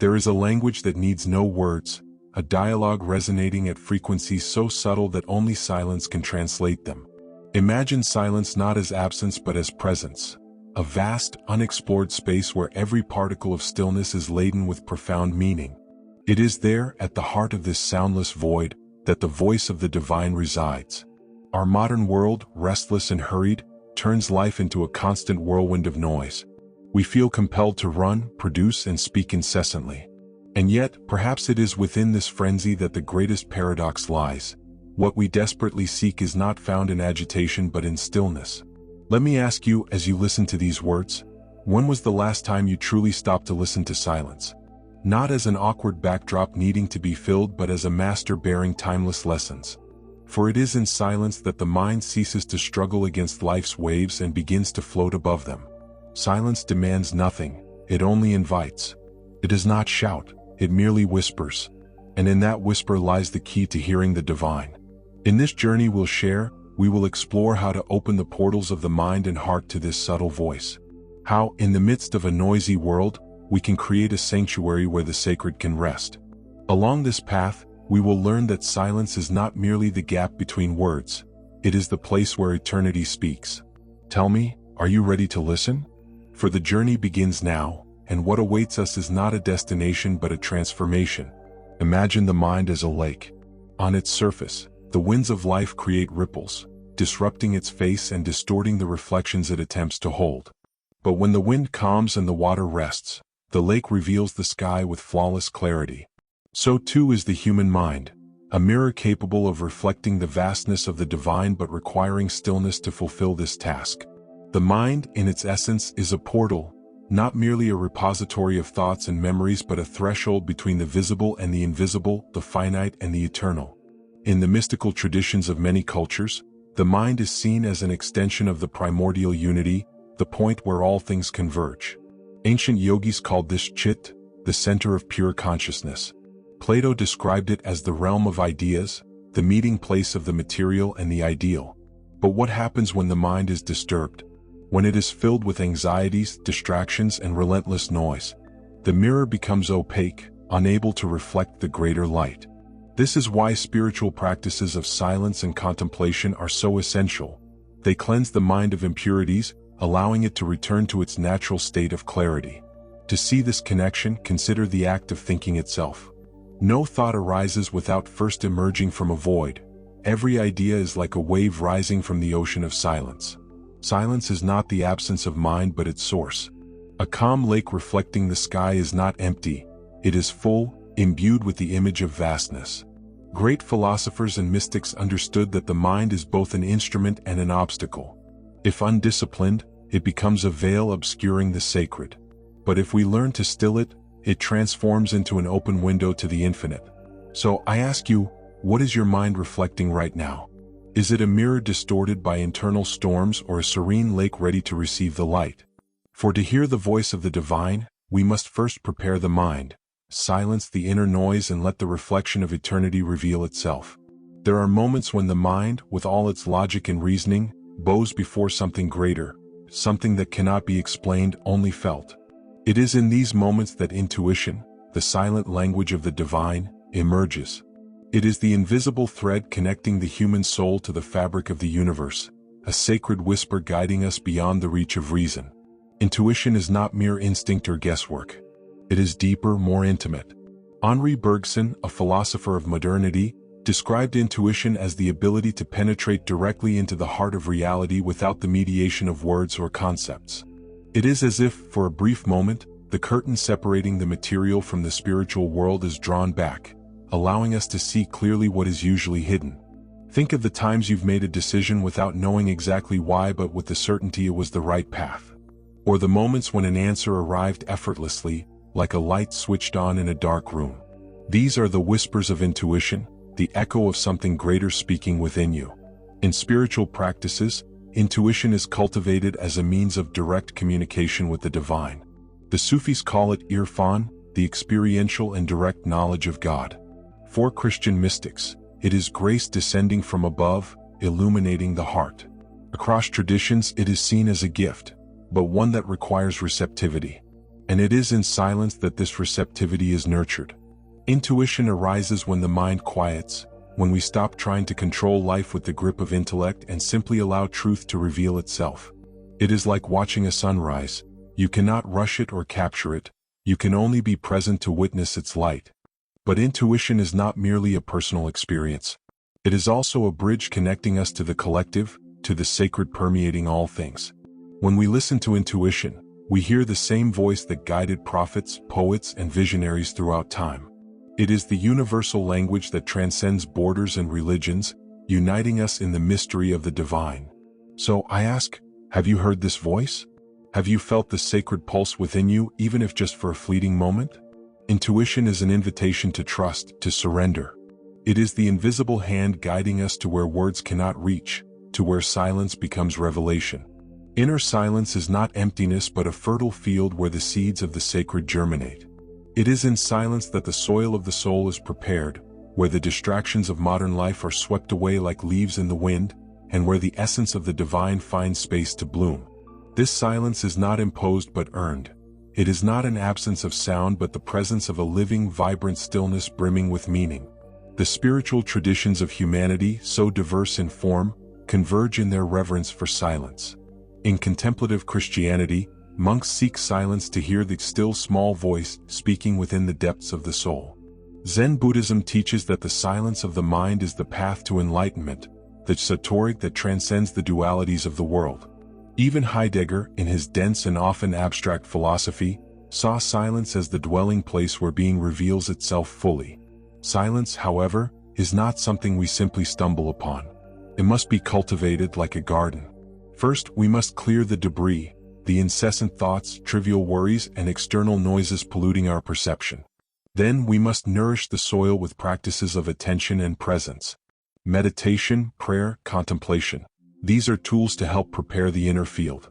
There is a language that needs no words, a dialogue resonating at frequencies so subtle that only silence can translate them. Imagine silence not as absence but as presence, a vast, unexplored space where every particle of stillness is laden with profound meaning. It is there, at the heart of this soundless void, that the voice of the divine resides. Our modern world, restless and hurried, turns life into a constant whirlwind of noise. We feel compelled to run, produce, and speak incessantly. And yet, perhaps it is within this frenzy that the greatest paradox lies. What we desperately seek is not found in agitation but in stillness. Let me ask you, as you listen to these words, when was the last time you truly stopped to listen to silence? Not as an awkward backdrop needing to be filled but as a master bearing timeless lessons. For it is in silence that the mind ceases to struggle against life's waves and begins to float above them. Silence demands nothing, it only invites. It does not shout, it merely whispers. And in that whisper lies the key to hearing the divine. In this journey we will explore how to open the portals of the mind and heart to this subtle voice. How, in the midst of a noisy world, we can create a sanctuary where the sacred can rest. Along this path, we will learn that silence is not merely the gap between words, it is the place where eternity speaks. Tell me, are you ready to listen? For the journey begins now, and what awaits us is not a destination but a transformation. Imagine the mind as a lake. On its surface, the winds of life create ripples, disrupting its face and distorting the reflections it attempts to hold. But when the wind calms and the water rests, the lake reveals the sky with flawless clarity. So too is the human mind, a mirror capable of reflecting the vastness of the divine but requiring stillness to fulfill this task. The mind, in its essence, is a portal, not merely a repository of thoughts and memories but a threshold between the visible and the invisible, the finite and the eternal. In the mystical traditions of many cultures, the mind is seen as an extension of the primordial unity, the point where all things converge. Ancient yogis called this chit, the center of pure consciousness. Plato described it as the realm of ideas, the meeting place of the material and the ideal. But what happens when the mind is disturbed? When it is filled with anxieties, distractions, and relentless noise? The mirror becomes opaque, unable to reflect the greater light. This is why spiritual practices of silence and contemplation are so essential. They cleanse the mind of impurities, allowing it to return to its natural state of clarity. To see this connection, consider the act of thinking itself. No thought arises without first emerging from a void. Every idea is like a wave rising from the ocean of silence. Silence is not the absence of mind but its source. A calm lake reflecting the sky is not empty, it is full, imbued with the image of vastness. Great philosophers and mystics understood that the mind is both an instrument and an obstacle. If undisciplined, it becomes a veil obscuring the sacred. But if we learn to still it, it transforms into an open window to the infinite. So I ask you, what is your mind reflecting right now? Is it a mirror distorted by internal storms or a serene lake ready to receive the light? For to hear the voice of the divine, we must first prepare the mind, silence the inner noise and let the reflection of eternity reveal itself. There are moments when the mind, with all its logic and reasoning, bows before something greater, something that cannot be explained, only felt. It is in these moments that intuition, the silent language of the divine, emerges. It is the invisible thread connecting the human soul to the fabric of the universe, a sacred whisper guiding us beyond the reach of reason. Intuition is not mere instinct or guesswork. It is deeper, more intimate. Henri Bergson, a philosopher of modernity, described intuition as the ability to penetrate directly into the heart of reality without the mediation of words or concepts. It is as if, for a brief moment, the curtain separating the material from the spiritual world is drawn back, allowing us to see clearly what is usually hidden. Think of the times you've made a decision without knowing exactly why but with the certainty it was the right path. Or the moments when an answer arrived effortlessly, like a light switched on in a dark room. These are the whispers of intuition, the echo of something greater speaking within you. In spiritual practices, intuition is cultivated as a means of direct communication with the divine. The Sufis call it irfan, the experiential and direct knowledge of God. For Christian mystics, it is grace descending from above, illuminating the heart. Across traditions, it is seen as a gift, but one that requires receptivity. And it is in silence that this receptivity is nurtured. Intuition arises when the mind quiets, when we stop trying to control life with the grip of intellect and simply allow truth to reveal itself. It is like watching a sunrise. You cannot rush it or capture it, you can only be present to witness its light. But intuition is not merely a personal experience. It is also a bridge connecting us to the collective, to the sacred permeating all things. When we listen to intuition, we hear the same voice that guided prophets, poets, and visionaries throughout time. It is the universal language that transcends borders and religions, uniting us in the mystery of the divine. So I ask, have you heard this voice? Have you felt the sacred pulse within you, even if just for a fleeting moment? Intuition is an invitation to trust, to surrender. It is the invisible hand guiding us to where words cannot reach, to where silence becomes revelation. Inner silence is not emptiness but a fertile field where the seeds of the sacred germinate. It is in silence that the soil of the soul is prepared, where the distractions of modern life are swept away like leaves in the wind, and where the essence of the divine finds space to bloom. This silence is not imposed but earned. It is not an absence of sound but the presence of a living, vibrant stillness brimming with meaning. The spiritual traditions of humanity, so diverse in form, converge in their reverence for silence. In contemplative Christianity, monks seek silence to hear the still small voice speaking within the depths of the soul. Zen Buddhism teaches that the silence of the mind is the path to enlightenment, the satori that transcends the dualities of the world. Even Heidegger, in his dense and often abstract philosophy, saw silence as the dwelling place where being reveals itself fully. Silence, however, is not something we simply stumble upon. It must be cultivated like a garden. First, we must clear the debris, the incessant thoughts, trivial worries, and external noises polluting our perception. Then we must nourish the soil with practices of attention and presence. Meditation, prayer, contemplation. These are tools to help prepare the inner field.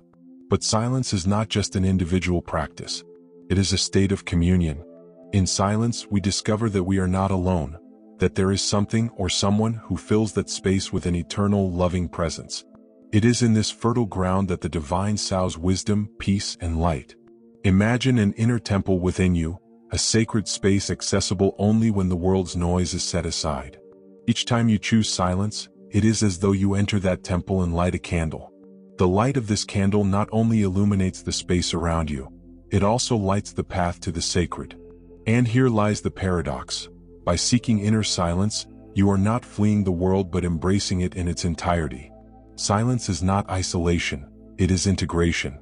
But silence is not just an individual practice. It is a state of communion. In silence, we discover that we are not alone, that there is something or someone who fills that space with an eternal, loving presence. It is in this fertile ground that the divine sows wisdom, peace, and light. Imagine an inner temple within you, a sacred space accessible only when the world's noise is set aside. Each time you choose silence, it is as though you enter that temple and light a candle. The light of this candle not only illuminates the space around you, it also lights the path to the sacred. And here lies the paradox. By seeking inner silence, you are not fleeing the world but embracing it in its entirety. Silence is not isolation, it is integration.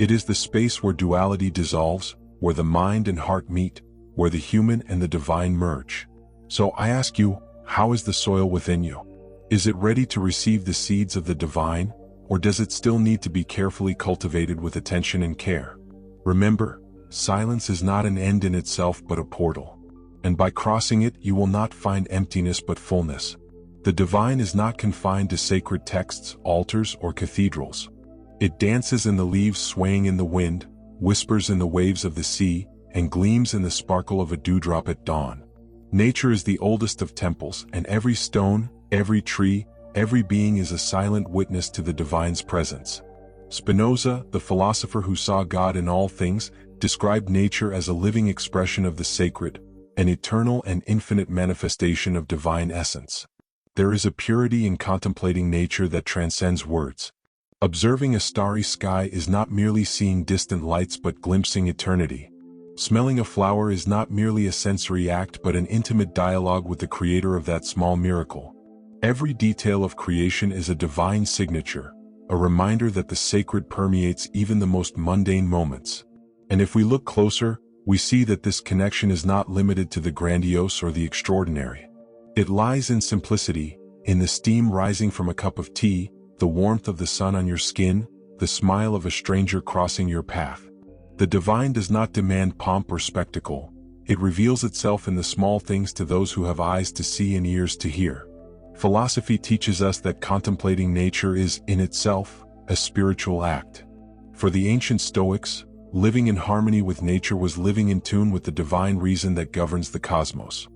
It is the space where duality dissolves, where the mind and heart meet, where the human and the divine merge. So I ask you, how is the soil within you? Is it ready to receive the seeds of the divine, or does it still need to be carefully cultivated with attention and care? Remember, silence is not an end in itself but a portal. And by crossing it, you will not find emptiness but fullness. The divine is not confined to sacred texts, altars, or cathedrals. It dances in the leaves swaying in the wind, whispers in the waves of the sea, and gleams in the sparkle of a dewdrop at dawn. Nature is the oldest of temples, and every stone, every tree, every being is a silent witness to the divine's presence. Spinoza, the philosopher who saw God in all things, described nature as a living expression of the sacred, an eternal and infinite manifestation of divine essence. There is a purity in contemplating nature that transcends words. Observing a starry sky is not merely seeing distant lights but glimpsing eternity. Smelling a flower is not merely a sensory act but an intimate dialogue with the creator of that small miracle. Every detail of creation is a divine signature, a reminder that the sacred permeates even the most mundane moments. And if we look closer, we see that this connection is not limited to the grandiose or the extraordinary. It lies in simplicity, in the steam rising from a cup of tea, the warmth of the sun on your skin, the smile of a stranger crossing your path. The divine does not demand pomp or spectacle. It reveals itself in the small things to those who have eyes to see and ears to hear. Philosophy teaches us that contemplating nature is, in itself, a spiritual act. For the ancient Stoics, living in harmony with nature was living in tune with the divine reason that governs the cosmos.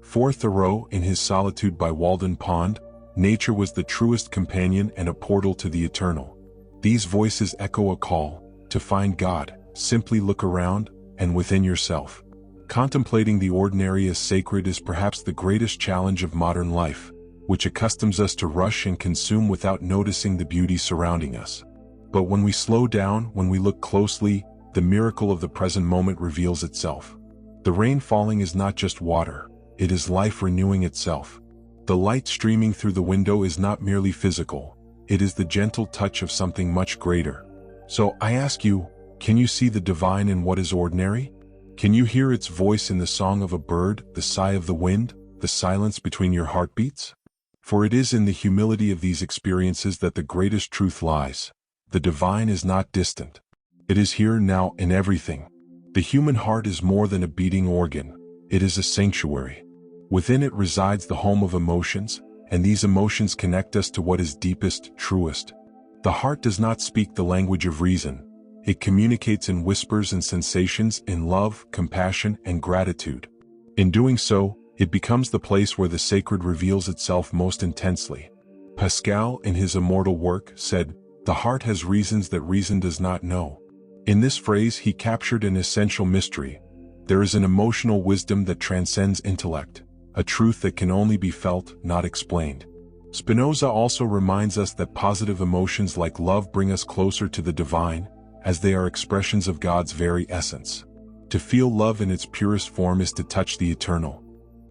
For Thoreau, in his Solitude by Walden Pond, nature was the truest companion and a portal to the eternal. These voices echo a call to find God. Simply look around, and within yourself. Contemplating the ordinary as sacred is perhaps the greatest challenge of modern life, which accustoms us to rush and consume without noticing the beauty surrounding us. But when we slow down, when we look closely, the miracle of the present moment reveals itself. The rain falling is not just water, it is life renewing itself. The light streaming through the window is not merely physical, it is the gentle touch of something much greater. So I ask you, can you see the divine in what is ordinary? Can you hear its voice in the song of a bird, the sigh of the wind, the silence between your heartbeats? For it is in the humility of these experiences that the greatest truth lies. The divine is not distant. It is here now in everything. The human heart is more than a beating organ. It is a sanctuary. Within it resides the home of emotions, and these emotions connect us to what is deepest, truest. The heart does not speak the language of reason. It communicates in whispers and sensations, in love, compassion, and gratitude. In doing so, it becomes the place where the sacred reveals itself most intensely. Pascal, in his immortal work, said, "The heart has reasons that reason does not know." In this phrase he captured an essential mystery. There is an emotional wisdom that transcends intellect, a truth that can only be felt, not explained. Spinoza also reminds us that positive emotions like love bring us closer to the divine, as they are expressions of God's very essence. To feel love in its purest form is to touch the eternal.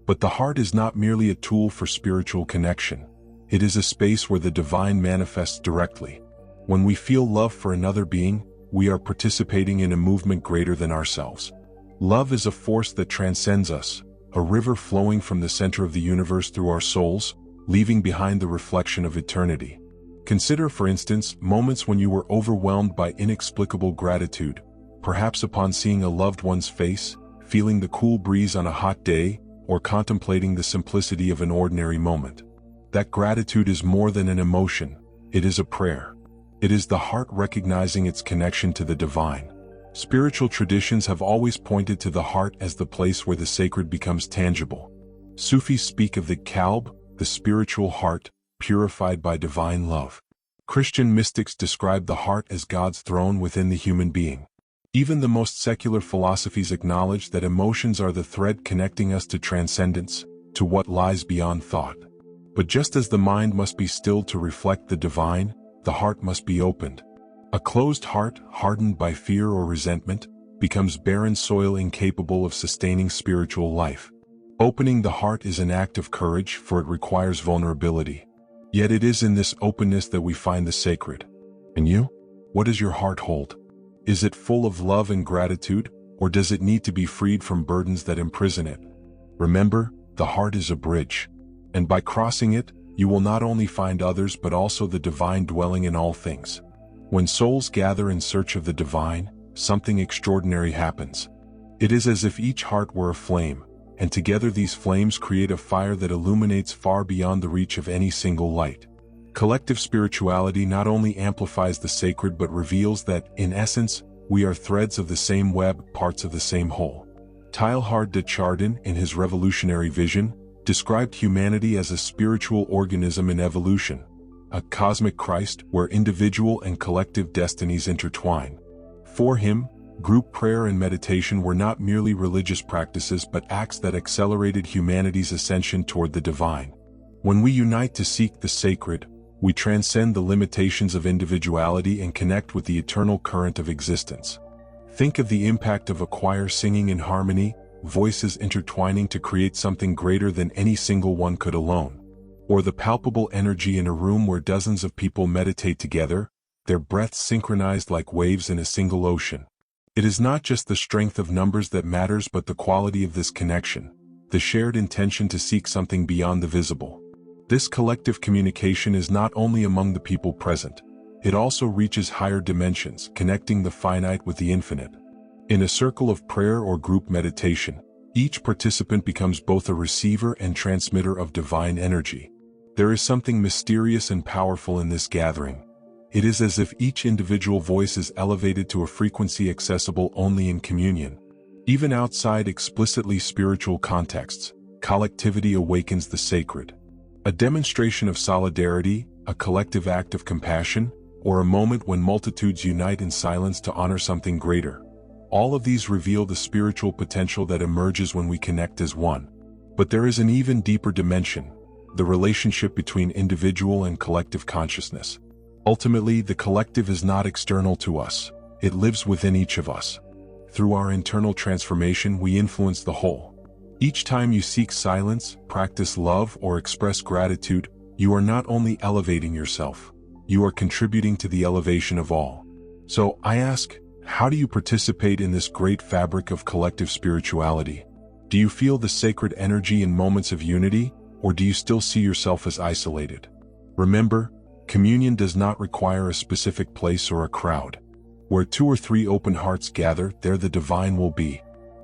But the heart is not merely a tool for spiritual connection. It is a space where the divine manifests directly. When we feel love for another being, we are participating in a movement greater than ourselves. Love is a force that transcends us, a river flowing from the center of the universe through our souls, leaving behind the reflection of eternity. Consider, for instance, moments when you were overwhelmed by inexplicable gratitude, perhaps upon seeing a loved one's face, feeling the cool breeze on a hot day, or contemplating the simplicity of an ordinary moment. That gratitude is more than an emotion, it is a prayer. It is the heart recognizing its connection to the divine. Spiritual traditions have always pointed to the heart as the place where the sacred becomes tangible. Sufis speak of the qalb, the spiritual heart, purified by divine love. Christian mystics describe the heart as God's throne within the human being. Even the most secular philosophies acknowledge that emotions are the thread connecting us to transcendence, to what lies beyond thought. But just as the mind must be stilled to reflect the divine, the heart must be opened. A closed heart, hardened by fear or resentment, becomes barren soil incapable of sustaining spiritual life. Opening the heart is an act of courage, for it requires vulnerability. Yet it is in this openness that we find the sacred. And you? What does your heart hold? Is it full of love and gratitude, or does it need to be freed from burdens that imprison it? Remember, the heart is a bridge. And by crossing it, you will not only find others but also the divine dwelling in all things. When souls gather in search of the divine, something extraordinary happens. It is as if each heart were a flame, and together these flames create a fire that illuminates far beyond the reach of any single light. Collective spirituality not only amplifies the sacred but reveals that, in essence, we are threads of the same web, parts of the same whole. Teilhard de Chardin, in his revolutionary vision, described humanity as a spiritual organism in evolution, a cosmic Christ where individual and collective destinies intertwine. For him, group prayer and meditation were not merely religious practices but acts that accelerated humanity's ascension toward the divine. When we unite to seek the sacred, we transcend the limitations of individuality and connect with the eternal current of existence. Think of the impact of a choir singing in harmony, voices intertwining to create something greater than any single one could alone. Or the palpable energy in a room where dozens of people meditate together, their breaths synchronized like waves in a single ocean. It is not just the strength of numbers that matters but the quality of this connection, the shared intention to seek something beyond the visible. This collective communication is not only among the people present, it also reaches higher dimensions, connecting the finite with the infinite. In a circle of prayer or group meditation, each participant becomes both a receiver and transmitter of divine energy. There is something mysterious and powerful in this gathering. It is as if each individual voice is elevated to a frequency accessible only in communion. Even outside explicitly spiritual contexts, collectivity awakens the sacred. A demonstration of solidarity, a collective act of compassion, or a moment when multitudes unite in silence to honor something greater. All of these reveal the spiritual potential that emerges when we connect as one. But there is an even deeper dimension, the relationship between individual and collective consciousness. Ultimately, the collective is not external to us. It lives within each of us. Through our internal transformation, we influence the whole. Each time you seek silence, practice love, or express gratitude, you are not only elevating yourself, you are contributing to the elevation of all. So I ask, how do you participate in this great fabric of collective spirituality? Do you feel the sacred energy in moments of unity, or do you still see yourself as isolated? Remember, communion does not require a specific place or a crowd. Where 2 or 3 open hearts gather, there the divine will be.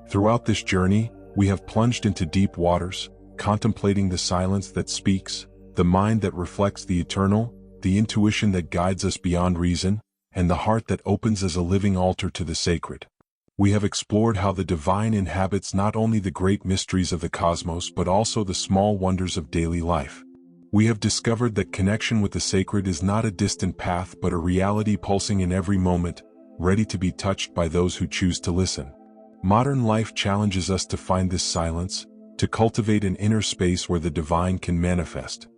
Throughout this journey, we have plunged into deep waters, contemplating the silence that speaks, the mind that reflects the eternal, the intuition that guides us beyond reason, and the heart that opens as a living altar to the sacred. We have explored how the divine inhabits not only the great mysteries of the cosmos but also the small wonders of daily life. We have discovered that connection with the sacred is not a distant path but a reality pulsing in every moment, ready to be touched by those who choose to listen. Modern life challenges us to find this silence, to cultivate an inner space where the divine can manifest.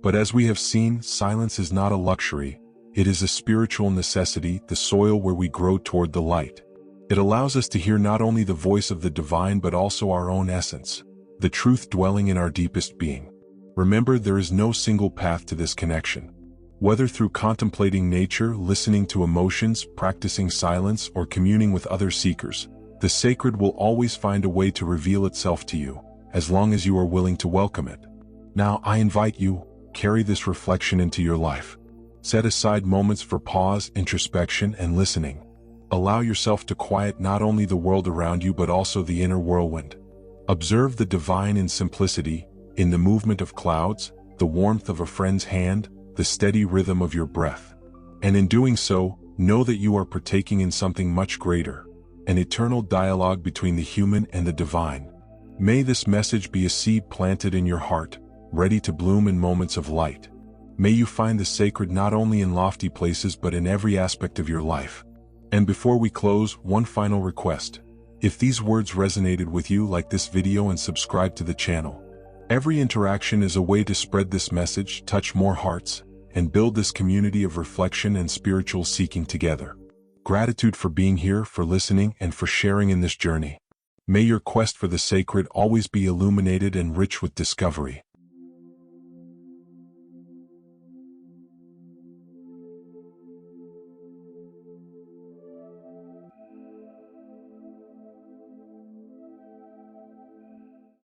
But as we have seen, silence is not a luxury. It is a spiritual necessity, the soil where we grow toward the light. It allows us to hear not only the voice of the divine but also our own essence, the truth dwelling in our deepest being. Remember, there is no single path to this connection. Whether through contemplating nature, listening to emotions, practicing silence, or communing with other seekers, the sacred will always find a way to reveal itself to you, as long as you are willing to welcome it. Now, I invite you, carry this reflection into your life. Set aside moments for pause, introspection, and listening. Allow yourself to quiet not only the world around you but also the inner whirlwind. Observe the divine in simplicity, in the movement of clouds, the warmth of a friend's hand, the steady rhythm of your breath. And in doing so, know that you are partaking in something much greater, an eternal dialogue between the human and the divine. May this message be a seed planted in your heart, ready to bloom in moments of light. May you find the sacred not only in lofty places but in every aspect of your life. And before we close, one final request. If these words resonated with you, like this video and subscribe to the channel. Every interaction is a way to spread this message, touch more hearts, and build this community of reflection and spiritual seeking together. Gratitude for being here, for listening, and for sharing in this journey. May your quest for the sacred always be illuminated and rich with discovery.